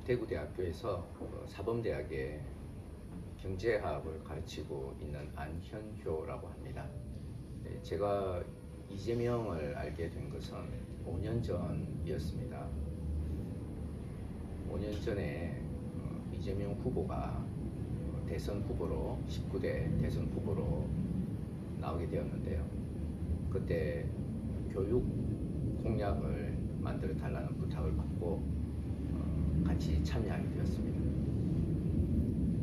대구대학교에서 사범대학의 경제학을 가르치고 있는 안현효라고 합니다. 제가 이재명을 알게 된 것은 5년 전이었습니다. 5년 전에 이재명 후보가 대선 후보로 19대 대선 후보로 나오게 되었는데요. 그때 교육 공약을 만들어 달라는 부탁을 받고 같이 참여하게 되었습니다.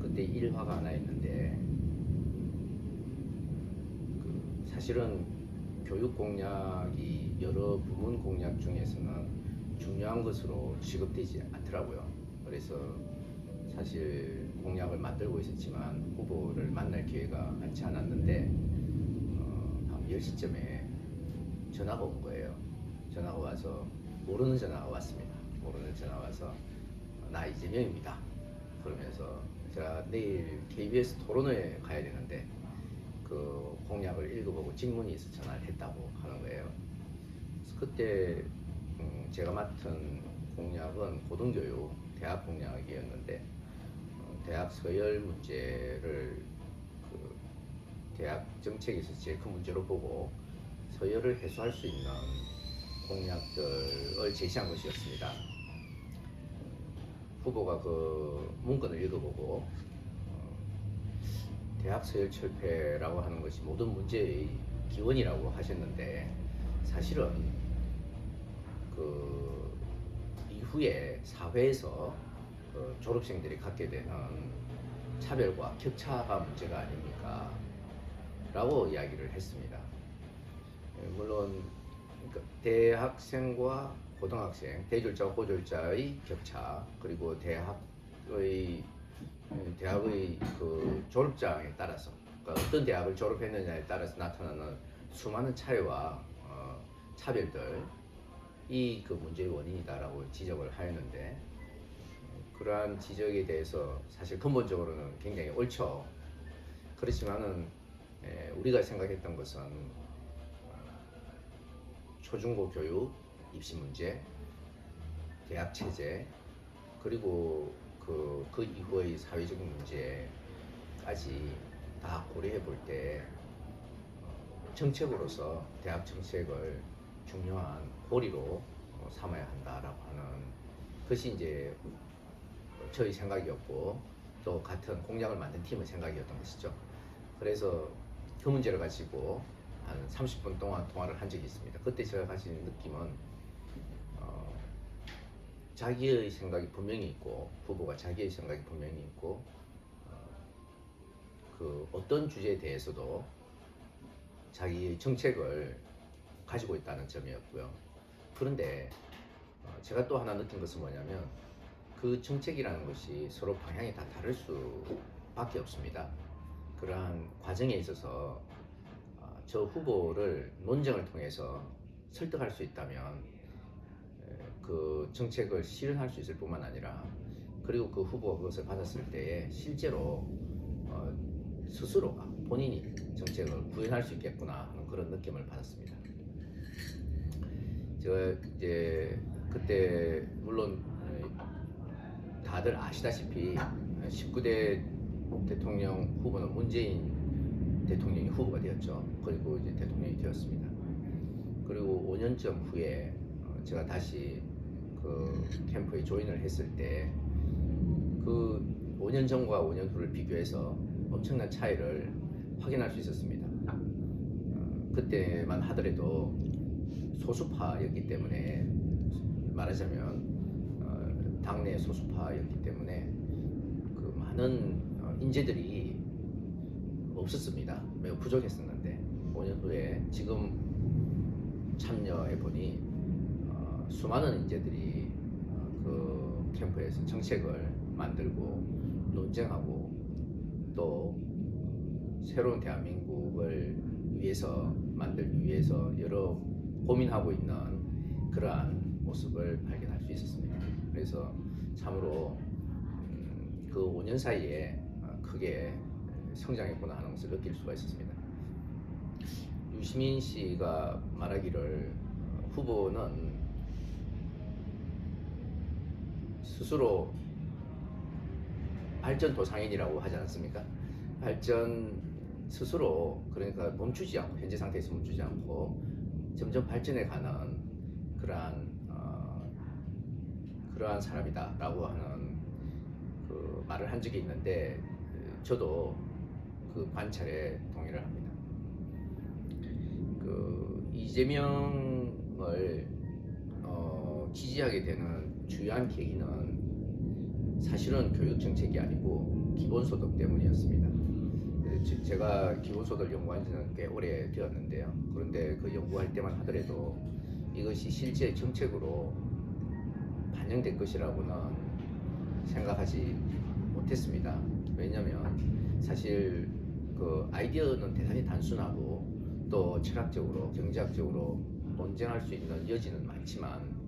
그때 일화가 하나 있는데 사실은 교육 공약이 여러 부문 공약 중에서는 중요한 것으로 취급되지 않더라고요. 그래서 사실 공약을 만들고 있었지만 후보를 만날 기회가 많지 않았는데 밤 10시쯤에 전화가 온 거예요. 전화가 와서 모르는 전화가 왔습니다. 모르는 전화가 와서 나 이재명입니다. 그러면서 제가 내일 KBS 토론회에 가야 되는데 그 공약을 읽어보고 질문이 있어 전화를 했다고 하는 거예요. 그래서 그때 제가 맡은 공약은 고등교육 대학 공약이었는데 대학 서열 문제를 대학 정책에서 제일 큰 문제로 보고 서열을 해소할 수 있는 공약들을 제시한 것이었습니다. 후보가 그 문건을 읽어보고 대학 서열 철폐라고 하는 것이 모든 문제의 기원이라고 하셨는데 사실은 그 이후에 사회에서 졸업생들이 갖게 되는 차별과 격차가 문제가 아닙니까? 라고 이야기를 했습니다. 물론 대학생과 고등학생, 대졸자와 고졸자의 격차, 그리고 대학의 그 졸업장에 따라서, 그러니까 어떤 대학을 졸업했느냐에 따라서 나타나는 수많은 차이와 차별들이 그 문제의 원인이다라고 지적을 하였는데, 그러한 지적에 대해서 사실 근본적으로는 굉장히 옳죠. 그렇지만은 우리가 생각했던 것은 초중고 교육, 입시 문제, 대학 체제, 그리고 그 이후의 사회적인 문제까지 다 고려해 볼 때 정책으로서 대학 정책을 중요한 고리로 삼아야 한다라고 하는 것이 이제 저희 생각이었고 또 같은 공약을 만든 팀의 생각이었던 것이죠. 그래서 그 문제를 가지고 한 30분 동안 통화를 한 적이 있습니다. 그때 제가 가진 느낌은 자기의 생각이 분명히 있고 후보가 자기의 생각이 분명히 있고 그 어떤 주제에 대해서도 자기의 정책을 가지고 있다는 점이었고요. 그런데 제가 또 하나 느낀 것은 뭐냐면 그 정책이라는 것이 서로 방향이 다 다를 수밖에 없습니다. 그러한 과정에 있어서 저 후보를 논쟁을 통해서 설득할 수 있다면 그 정책을 실현할 수 있을 뿐만 아니라 그리고 그 후보가 그것을 받았을 때에 실제로 스스로가 본인이 정책을 구현할 수 있겠구나 하는 그런 느낌을 받았습니다. 제가 이제 그때 물론 다들 아시다시피 19대 대통령 후보는 문재인 대통령이 후보가 되었죠. 그리고 이제 대통령이 되었습니다. 그리고 5년쯤 후에 제가 다시 그 캠프에 조인을 했을 때 그 5년 전과 5년 후를 비교해서 엄청난 차이를 확인할 수 있었습니다. 그때만 하더라도 소수파였기 때문에 말하자면 당내 소수파였기 때문에 그 많은 인재들이 없었습니다. 매우 부족했었는데 5년 후에 지금 참여해 보니 수많은 인재들이 그 캠프에서 정책을 만들고 논쟁하고 또 새로운 대한민국을 위해서 만들기 위해서 여러 고민하고 있는 그러한 모습을 발견할 수 있었습니다. 그래서 참으로 그 5년 사이에 크게 성장했구나 하는 것을 느낄 수가 있었습니다. 유시민 씨가 말하기를 후보는 스스로 발전 도상인이라고 하지 않습니까? 발전 스스로 그러니까 멈추지 않고 현재 상태에서 멈추지 않고 점점 발전해 가는 그러한 그러한 사람이다라고 하는 그 말을 한 적이 있는데 저도 그 관찰에 동의를 합니다. 그 이재명을 지지하게 되는 주요한 계기는 사실은 교육 정책이 아니고 기본소득 때문이었습니다. 제가 기본소득을 연구한 지는 꽤 오래 되었는데요. 그런데 그 연구할 때만 하더라도 이것이 실제 정책으로 반영될 것이라고는 생각하지 못했습니다. 왜냐하면 사실 그 아이디어는 대단히 단순하고 또 철학적으로 경제학적으로 논쟁할 수 있는 여지는 많지만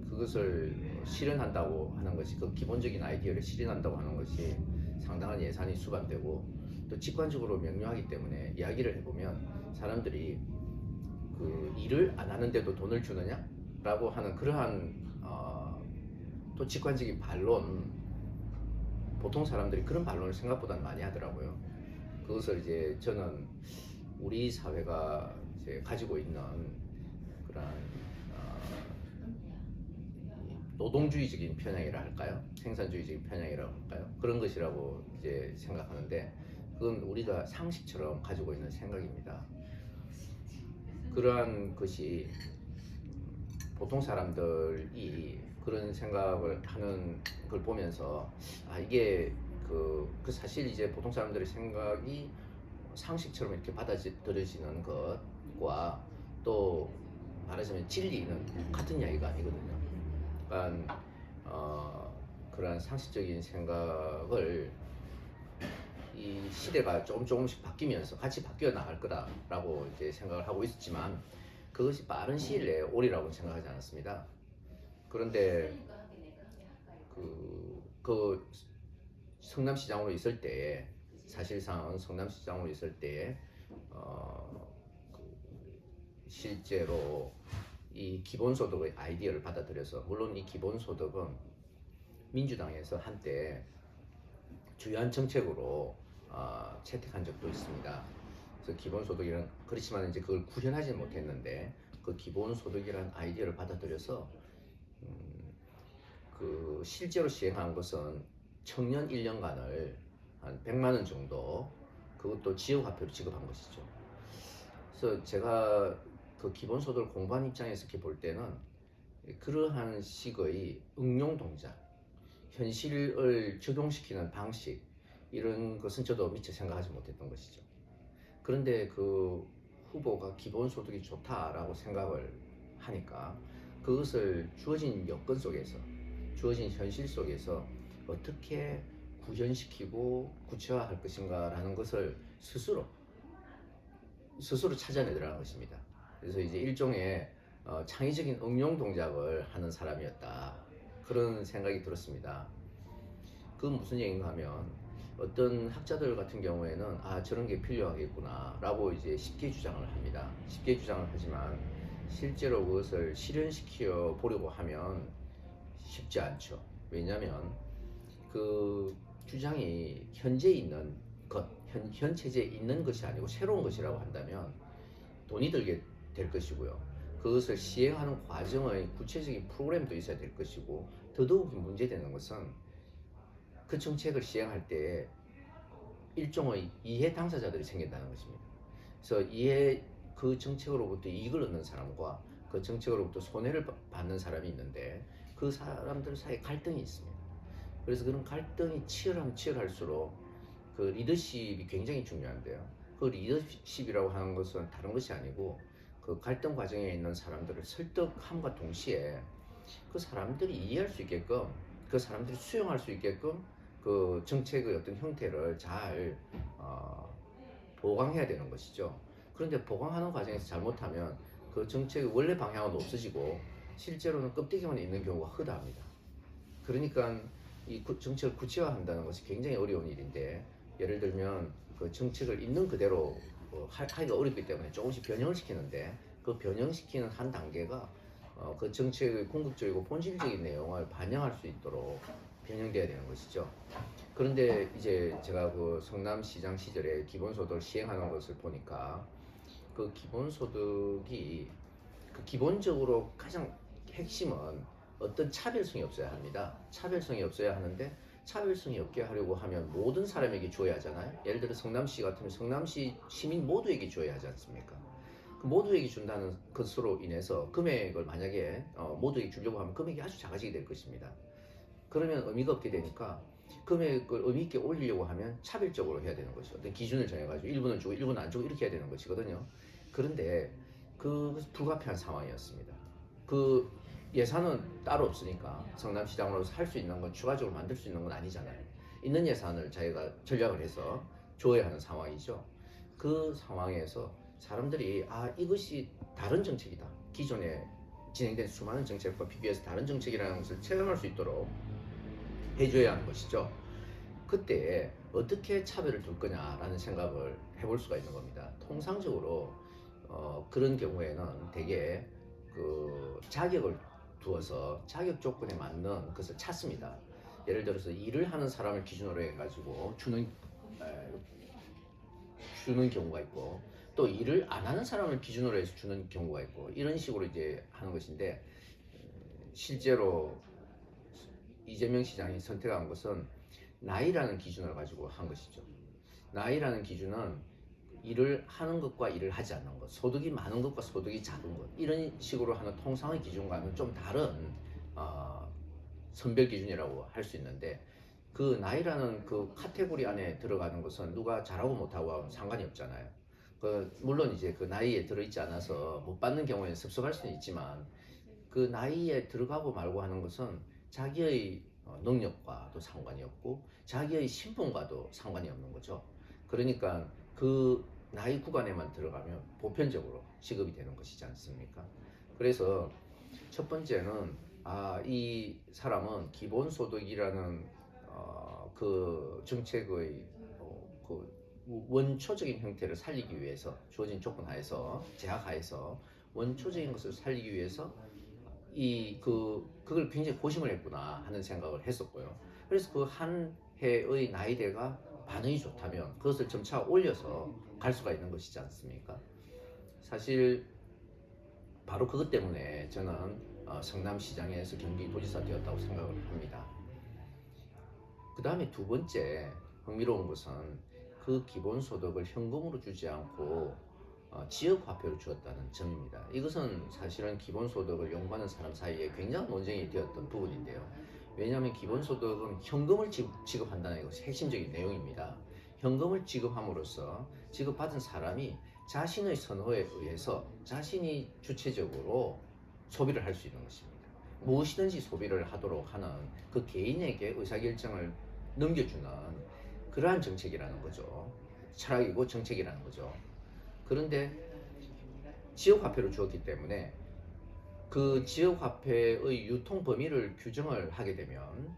그것을 실현한다고 하는 것이 그 기본적인 아이디어를 실현한다고 하는 것이 상당한 예산이 수반되고 또 직관적으로 명료하기 때문에 이야기를 해보면 사람들이 그 일을 안 하는데도 돈을 주느냐? 라고 하는 그러한 또 직관적인 반론, 보통 사람들이 그런 반론을 생각보다는 많이 하더라고요. 그것을 이제 저는 우리 사회가 이제 가지고 있는 그런 노동주의적인 편향이라 할까요? 생산주의적인 편향이라고 할까요? 그런 것이라고 이제 생각하는데 그건 우리가 상식처럼 가지고 있는 생각입니다. 그러한 것이 보통 사람들이 그런 생각을 하는 걸 보면서 이게 그 사실 이제 보통 사람들의 생각이 상식처럼 이렇게 받아들여지는 것과 또 말하자면 진리는 같은 이야기가 아니거든요. 그러니까 그러한 상식적인 생각을 이 시대가 조금씩 바뀌면서 같이 바뀌어 나갈 거다라고 이제 생각을 하고 있었지만 그것이 빠른 시일 내에 오리라고 생각하지 않았습니다. 그런데 그 성남시장으로 있을 때에 사실상 성남시장으로 있을 때에 실제로 이 기본소득의 아이디어를 받아들여서 물론 이 기본소득은 민주당에서 한때 주요한 정책으로 채택한 적도 있습니다. 그래서 기본소득이란 그렇지만 이제 그걸 구현하지 못했는데 그 기본소득이란 아이디어를 받아들여서 그 실제로 시행한 것은 청년 1년간을 한 100만 원 정도 그것도 지역화폐로 지급한 것이죠. 그래서 제가 그 기본소득을 공부한 입장에서 이렇게 볼 때는 그러한 식의 응용 동작, 현실을 적용시키는 방식 이런 것은 저도 미처 생각하지 못했던 것이죠. 그런데 그 후보가 기본소득이 좋다라고 생각을 하니까 그것을 주어진 여건 속에서 주어진 현실 속에서 어떻게 구현시키고 구체화할 것인가라는 것을 스스로 찾아내더라는 것입니다. 그래서 이제 일종의 창의적인 응용 동작을 하는 사람이었다 그런 생각이 들었습니다. 그건 무슨 얘기인가 하면 어떤 학자들 같은 경우에는 저런 게 필요하겠구나 라고 이제 쉽게 주장을 합니다. 쉽게 주장을 하지만 실제로 그것을 실현시켜 보려고 하면 쉽지 않죠. 왜냐하면 그 주장이 현재 있는 것, 현 체제에 있는 것이 아니고 새로운 것이라고 한다면 돈이 들게 될 것이고요. 그것을 시행하는 과정의 구체적인 프로그램도 있어야 될 것이고 더더욱 문제되는 것은 그 정책을 시행할 때 일종의 이해 당사자들이 생긴다는 것입니다. 그래서 그 정책으로부터 이익을 얻는 사람과 그 정책으로부터 손해를 받는 사람이 있는데 그 사람들 사이에 갈등이 있습니다. 그래서 그런 갈등이 치열하면 치열할수록 그 리더십이 굉장히 중요한데요. 그 리더십이라고 하는 것은 다른 것이 아니고 그 갈등 과정에 있는 사람들을 설득함과 동시에 그 사람들이 이해할 수 있게끔 그 사람들이 수용할 수 있게끔 그 정책의 어떤 형태를 잘 보강해야 되는 것이죠. 그런데 보강하는 과정에서 잘못하면 그 정책의 원래 방향은 없어지고 실제로는 껍데기만 있는 경우가 허다합니다. 그러니까 이 정책을 구체화한다는 것이 굉장히 어려운 일인데 예를 들면 그 정책을 있는 그대로 하기가 어렵기 때문에 조금씩 변형을 시키는데 그 변형시키는 한 단계가 그 정책의 궁극적이고 본질적인 내용을 반영할 수 있도록 변형돼야 되는 것이죠. 그런데 이제 제가 그 성남시장 시절에 기본소득을 시행하는 것을 보니까 그 기본소득이 그 기본적으로 가장 핵심은 어떤 차별성이 없어야 합니다. 차별성이 없어야 하는데 차별성이 없게 하려고 하면 모든 사람에게 줘야 하잖아요. 예를 들어 성남시 같으면 성남시 시민 모두에게 줘야 하지 않습니까? 그 모두에게 준다는 것으로 인해서 금액을 만약에 모두에게 주려고 하면 금액이 아주 작아지게 될 것입니다. 그러면 의미가 없게 되니까 금액을 의미 있게 올리려고 하면 차별적으로 해야 되는 것이죠. 어떤 기준을 정해가지고 일부는 주고 일부는 안 주고 이렇게 해야 되는 것이거든요. 그런데 그 불가피한 상황이었습니다. 그 예산은 따로 없으니까 성남시장으로서 할 수 있는 건 추가적으로 만들 수 있는 건 아니잖아요. 있는 예산을 자기가 전략을 해서 줘야 하는 상황이죠. 그 상황에서 사람들이 이것이 다른 정책이다. 기존에 진행된 수많은 정책과 비교해서 다른 정책이라는 것을 체감할 수 있도록 해줘야 하는 것이죠. 그때 어떻게 차별을 둘 거냐라는 생각을 해볼 수가 있는 겁니다. 통상적으로 그런 경우에는 대개 그 자격을 두어서 자격 조건에 맞는 것을 찾습니다. 예를 들어서 일을 하는 사람을 기준으로 해가지고 주는 경우가 있고 또 일을 안 하는 사람을 기준으로 해서 주는 경우가 있고 이런 식으로 이제 하는 것인데 실제로 이재명 시장이 선택한 것은 나이라는 기준을 가지고 한 것이죠. 나이라는 기준은 일을 하는 것과 일을 하지 않는 것, 소득이 많은 것과 소득이 작은 것 이런 식으로 하는 통상의 기준과는 좀 다른 선별 기준이라고 할 수 있는데 그 나이라는 그 카테고리 안에 들어가는 것은 누가 잘하고 못하고 상관이 없잖아요. 물론 이제 그 나이에 들어있지 않아서 못 받는 경우에는 섭섭할 수는 있지만 그 나이에 들어가고 말고 하는 것은 자기의 능력과도 상관이 없고 자기의 신분과도 상관이 없는 거죠. 그러니까 그 나이 구간에만 들어가면 보편적으로 지급이 되는 것이지 않습니까? 그래서 첫 번째는 이 사람은 기본소득이라는 그 정책의 그 원초적인 형태를 살리기 위해서 주어진 조건 하에서 제약 하에서 원초적인 것을 살리기 위해서 그걸 굉장히 고심을 했구나 하는 생각을 했었고요. 그래서 그 한 해의 나이대가 반응이 좋다면 그것을 점차 올려서 갈 수가 있는 것이지 않습니까? 사실 바로 그것 때문에 저는 성남시장에서 경기도지사 되었다고 생각을 합니다. 그 다음에 두 번째 흥미로운 것은 그 기본소득을 현금으로 주지 않고 지역화폐로 주었다는 점입니다. 이것은 사실은 기본소득을 연구하는 사람 사이에 굉장히 논쟁이 되었던 부분인데요. 왜냐하면 기본소득은 현금을 지급한다는 것이 핵심적인 내용입니다. 현금을 지급함으로써 지급받은 사람이 자신의 선호에 의해서 자신이 주체적으로 소비를 할 수 있는 것입니다. 무엇이든지 소비를 하도록 하는 그 개인에게 의사결정을 넘겨주는 그러한 정책이라는 거죠. 철학이고 정책이라는 거죠. 그런데 지역화폐로 주었기 때문에 그 지역화폐의 유통 범위를 규정을 하게 되면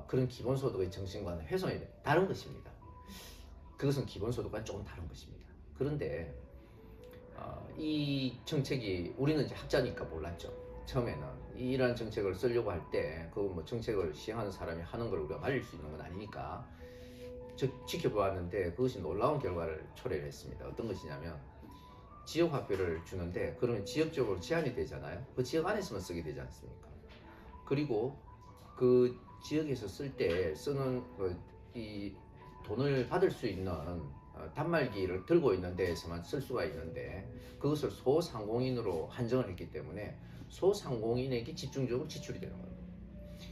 그런 기본소득의 정신과는 훼손이 다른 것입니다. 그것은 기본소득과는 조금 다른 것입니다. 그런데 이 정책이 우리는 이제 학자니까 몰랐죠. 처음에는 이러한 정책을 쓰려고 할 때 그 뭐 정책을 시행하는 사람이 하는 걸 우리가 말릴 수 있는 건 아니니까 지켜보았는데 그것이 놀라운 결과를 초래를 했습니다. 어떤 것이냐면 지역화폐를 주는데 그러면 지역적으로 제한이 되잖아요. 그 지역 안에서만 쓰게 되지 않습니까? 그리고 그 지역에서 쓸 때 쓰는 이 돈을 받을 수 있는 단말기를 들고 있는 데에서만 쓸 수가 있는데 그것을 소상공인으로 한정을 했기 때문에 소상공인에게 집중적으로 지출이 되는 겁니다.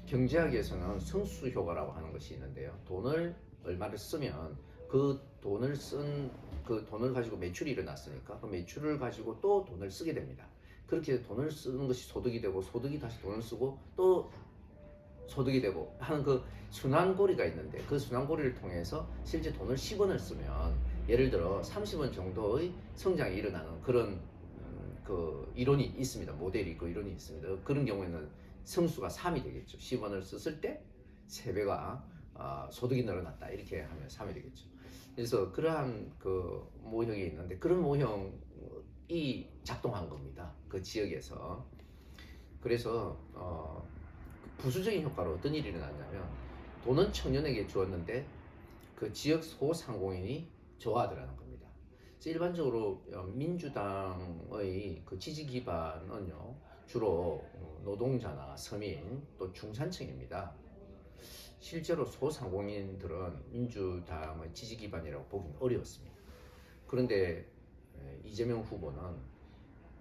경제학에서는 성수효과라고 하는 것이 있는데요. 돈을 얼마를 쓰면 그 돈을 가지고 매출이 일어났으니까 그 매출을 가지고 또 돈을 쓰게 됩니다. 그렇게 돈을 쓰는 것이 소득이 되고 소득이 다시 돈을 쓰고 또 소득이 되고 하는 그 순환고리가 있는데 그 순환고리를 통해서 실제 돈을 10원을 쓰면 예를 들어 30원 정도의 성장이 일어나는 그런 그 이론이 있습니다. 모델이 그 이론이 있습니다. 그런 경우에는 성수가 3이 되겠죠. 10원을 썼을 때 3배가 소득이 늘어났다 이렇게 하면 3이 되겠죠. 그래서 그러한 그 모형이 있는데 그런 모형이 작동한 겁니다. 그 지역에서. 그래서 부수적인 효과로 어떤 일이 일어났냐면 돈은 청년에게 주었는데 그 지역 소상공인이 좋아하더라는 겁니다. 일반적으로 민주당의 그 지지 기반은요 주로 노동자나 서민 또 중산층입니다. 실제로 소상공인들은 민주당의 지지 기반이라고 보기는 어려웠습니다. 그런데 이재명 후보는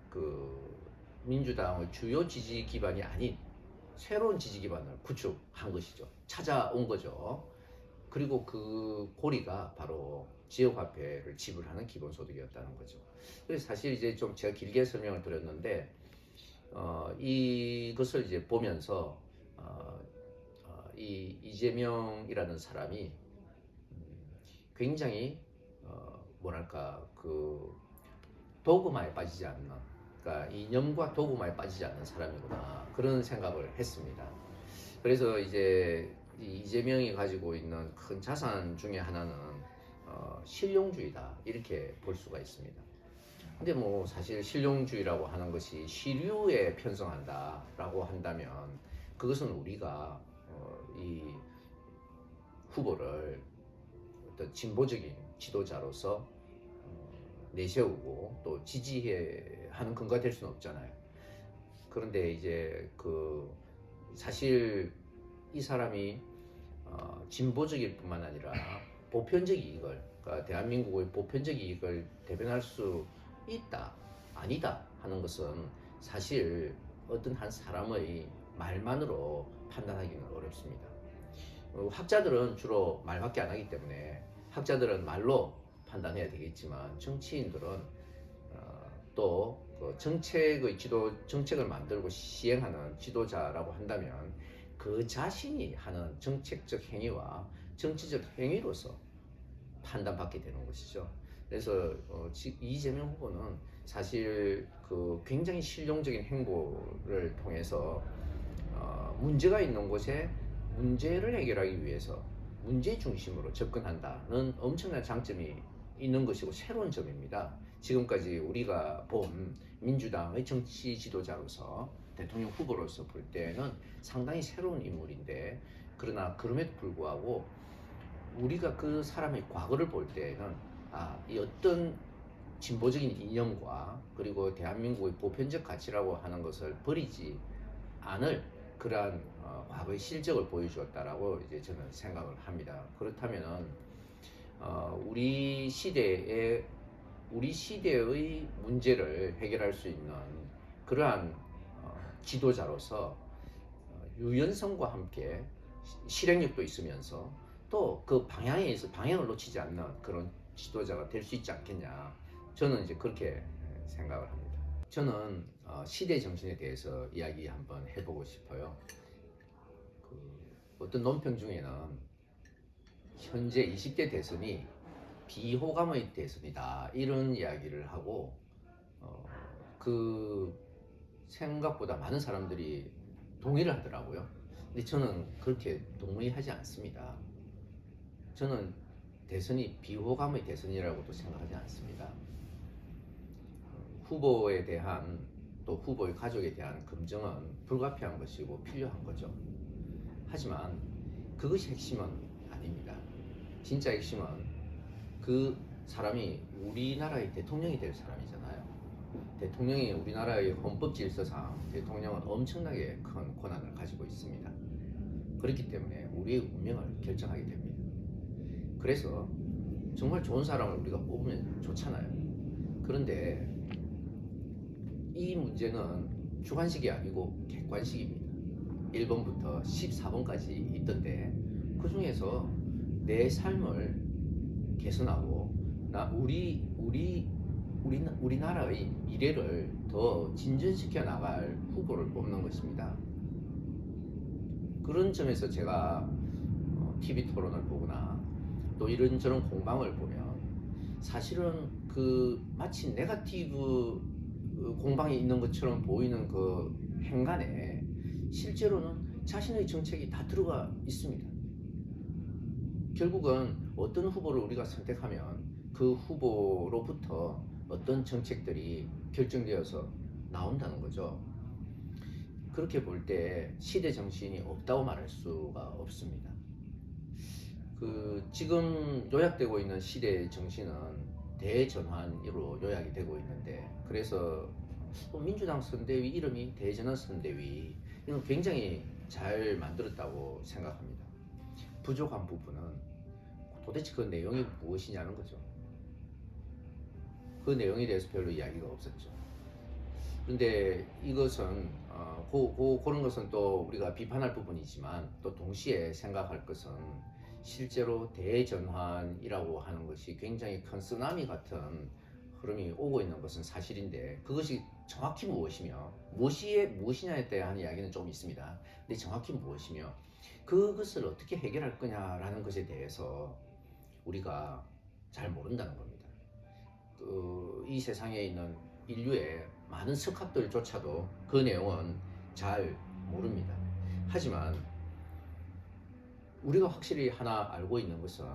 그 민주당의 주요 지지 기반이 아닌 새로운 지지 기반을 구축한 것이죠. 찾아온 거죠. 그리고 그 고리가 바로 지역화폐를 지불하는 기본소득이었다는 거죠. 그래서 사실 이제 좀 제가 길게 설명을 드렸는데 이것을 이제 보면서 이 이재명이라는 사람이 굉장히 뭐랄까 그 도그마에 빠지지 않는, 그러니까 이념과 도그마에 빠지지 않는 사람이구나 그런 생각을 했습니다. 그래서 이제 이재명이 가지고 있는 큰 자산 중에 하나는 실용주의다 이렇게 볼 수가 있습니다. 근데 뭐 사실 실용주의라고 하는 것이 시류에 편성한다라고 한다면 그것은 우리가 이 후보를 어떤 진보적인 지도자로서 내세우고 또 지지하는 근거가 될 수는 없잖아요. 그런데 이제 그 사실 이 사람이 진보적일 뿐만 아니라 보편적 이익을, 그러니까 대한민국의 보편적 이익을 대변할 수 있다 아니다 하는 것은 사실 어떤 한 사람의 말만으로 판단하기는 어렵습니다. 학자들은 주로 말밖에 안 하기 때문에 학자들은 말로 판단해야 되겠지만 정치인들은 또그 정책을 만들고 시행하는 지도자라고 한다면 그 자신이 하는 정책적 행위와 정치적 행위로서 판단받게 되는 것이죠. 그래서 이재명 후보는 사실 그 굉장히 실용적인 행보를 통해서 문제가 있는 곳에 문제를 해결하기 위해서 문제 중심으로 접근한다는 엄청난 장점이 있는 것이고 새로운 점입니다. 지금까지 우리가 본 민주당의 정치 지도자로서 대통령 후보로서 볼 때는 상당히 새로운 인물인데, 그러나 그럼에도 불구하고 우리가 그 사람의 과거를 볼 때는 이 어떤 진보적인 이념과 그리고 대한민국의 보편적 가치라고 하는 것을 버리지 않을 그러한 과거의 실적을 보여주었다라고 이제 저는 생각을 합니다. 그렇다면은 우리 시대의 문제를 해결할 수 있는 그러한 지도자로서 유연성과 함께 실행력도 있으면서 또 그 방향을 놓치지 않는 그런 지도자가 될 수 있지 않겠냐, 저는 이제 그렇게 생각을 합니다. 저는 시대 정신에 대해서 이야기 한번 해보고 싶어요. 어떤 논평 중에는 현재 20대 대선이 비호감의 대선이다 이런 이야기를 하고 그 생각보다 많은 사람들이 동의를 하더라고요. 근데 저는 그렇게 동의하지 않습니다. 저는 대선이 비호감의 대선이라고도 생각하지 않습니다. 후보에 대한 또 후보의 가족에 대한 검증은 불가피한 것이고 필요한 거죠. 하지만 그것이 핵심은 아닙니다. 진짜 핵심은 그 사람이 우리나라의 대통령이 될 사람이잖아요. 대통령이 우리나라의 헌법 질서상 대통령은 엄청나게 큰 권한을 가지고 있습니다. 그렇기 때문에 우리의 운명을 결정하게 됩니다. 그래서 정말 좋은 사람을 우리가 뽑으면 좋잖아요. 그런데 이 문제는 주관식이 아니고 객관식입니다. 1번부터 14번까지 있던데 그 중에서 내 삶을 개선하고 우리나라의 미래를 더 진전시켜 나갈 후보를 뽑는 것입니다. 그런 점에서 제가 TV 토론을 보거나 또 이런저런 공방을 보면 사실은 그 마치 네거티브 공방이 있는 것처럼 보이는 그 행간에 실제로는 자신의 정책이 다 들어가 있습니다. 결국은 어떤 후보를 우리가 선택하면 그 후보로부터 어떤 정책들이 결정되어서 나온다는 거죠. 그렇게 볼 때 시대 정신이 없다고 말할 수가 없습니다. 그 지금 요약되고 있는 시대의 정신은 대전환으로 요약이 되고 있는데, 그래서 또 민주당 선대위 이름이 대전환 선대위, 이건 굉장히 잘 만들었다고 생각합니다. 부족한 부분은 도대체 그 내용이 무엇이냐는 거죠. 그 내용에 대해서 별로 이야기가 없었죠. 그런데 이것은 그런 것은 또 우리가 비판할 부분이지만, 또 동시에 생각할 것은 실제로 대전환이라고 하는 것이 굉장히 큰 쓰나미 같은 흐름이 오고 있는 것은 사실인데, 그것이 정확히 무엇이냐에 대한 이야기는 좀 있습니다. 근데 정확히 무엇이며 그것을 어떻게 해결할 거냐라는 것에 대해서 우리가 잘 모른다는 겁니다. 이 세상에 있는 인류의 많은 석학들조차도 그 내용은 잘 모릅니다. 하지만 우리가 확실히 하나 알고 있는 것은,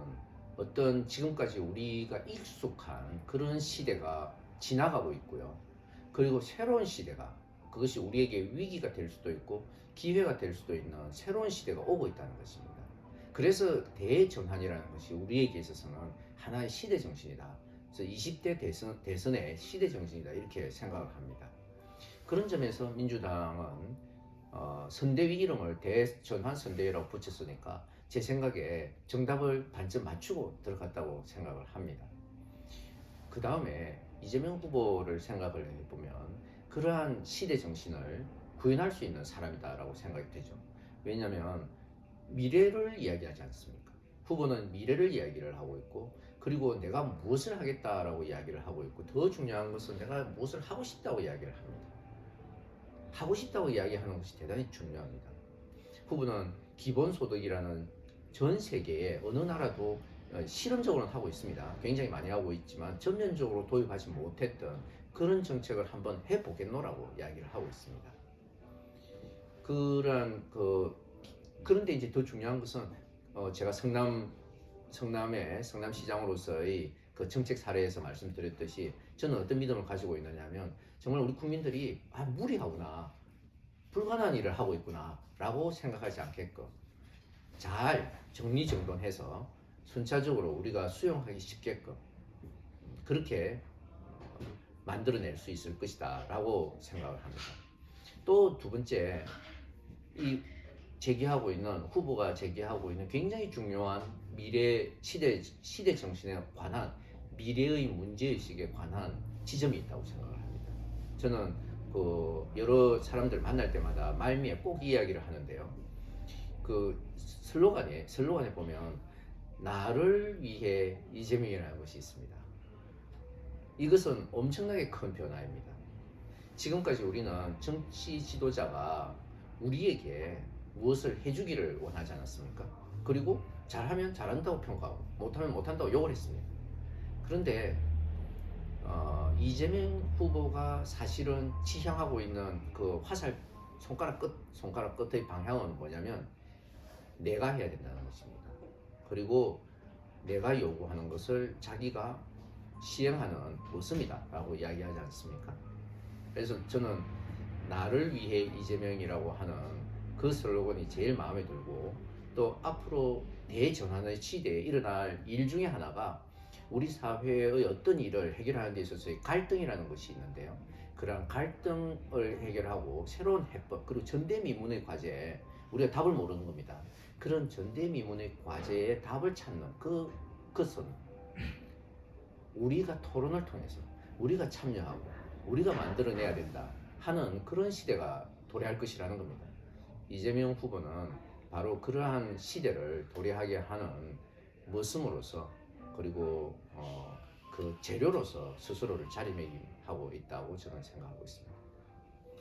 어떤 지금까지 우리가 익숙한 그런 시대가 지나가고 있고요. 그리고 새로운 시대가, 그것이 우리에게 위기가 될 수도 있고 기회가 될 수도 있는 새로운 시대가 오고 있다는 것입니다. 그래서 대전환이라는 것이 우리에게 있어서는 하나의 시대 정신이다. 그래서 20대 대선의 시대 정신이다, 이렇게 생각을 합니다. 그런 점에서 민주당은 선대위 이름을 대전환 선대위라고 붙였으니까 제 생각에 정답을 반쯤 맞추고 들어갔다고 생각을 합니다. 그 다음에 이재명 후보를 생각을 해보면 그러한 시대 정신을 구현할 수 있는 사람이다라고 생각이 되죠. 왜냐하면 미래를 이야기하지 않습니까? 후보는 미래를 이야기를 하고 있고, 그리고 내가 무엇을 하겠다라고 이야기를 하고 있고, 더 중요한 것은 내가 무엇을 하고 싶다고 이야기를 합니다. 하고 싶다고 이야기하는 것이 대단히 중요합니다. 후보는 기본소득이라는 전 세계의 어느 나라도 실험적으로는 하고 있습니다. 굉장히 많이 하고 있지만 전면적으로 도입하지 못했던 그런 정책을 한번 해보겠노라고 이야기를 하고 있습니다. 그런데 이제 더 중요한 것은 제가 성남시장으로서의 그 정책 사례에서 말씀드렸듯이, 저는 어떤 믿음을 가지고 있느냐면, 정말 우리 국민들이 무리하구나, 불가능한 일을 하고 있구나 라고 생각하지 않게끔 잘 정리정돈해서 순차적으로 우리가 수용하기 쉽게끔 그렇게 만들어낼 수 있을 것이다 라고 생각을 합니다. 또 두 번째, 후보가 제기하고 있는 굉장히 중요한 시대 정신에 관한, 미래의 문제의식에 관한 지점이 있다고 생각을 합니다. 저는 여러 사람들 만날 때마다 말미에 꼭 이야기를 하는데요. 그 슬로건에 보면 나를 위해 이재명이라는 것이 있습니다. 이것은 엄청나게 큰 변화입니다. 지금까지 우리는 정치 지도자가 우리에게 무엇을 해주기를 원하지 않았습니까? 그리고 잘하면 잘한다고 평가하고 못하면 못한다고 욕을 했습니다. 그런데 이재명 후보가 사실은 지향하고 있는 그 손가락 끝의 방향은 뭐냐면, 내가 해야 된다는 것입니다. 그리고 내가 요구하는 것을 자기가 시행하는 모습이다 라고 이야기하지 않습니까? 그래서 저는 나를 위해 이재명이라고 하는 그 슬로건이 제일 마음에 들고, 또 앞으로 대전환의 시대에 일어날 일 중에 하나가 우리 사회의 어떤 일을 해결하는 데 있어서의 갈등이라는 것이 있는데요. 그런 갈등을 해결하고 새로운 해법, 그리고 전대미문의 과제에 우리가 답을 모르는 겁니다. 그런 전대미문의 과제에 답을 찾는 그것은 우리가 토론을 통해서 우리가 참여하고 우리가 만들어내야 된다 하는 그런 시대가 도래할 것이라는 겁니다. 이재명 후보는 바로 그러한 시대를 도래하게 하는 모습으로서, 그리고 그 재료로서 스스로를 자리매김하고 있다고 저는 생각하고 있습니다.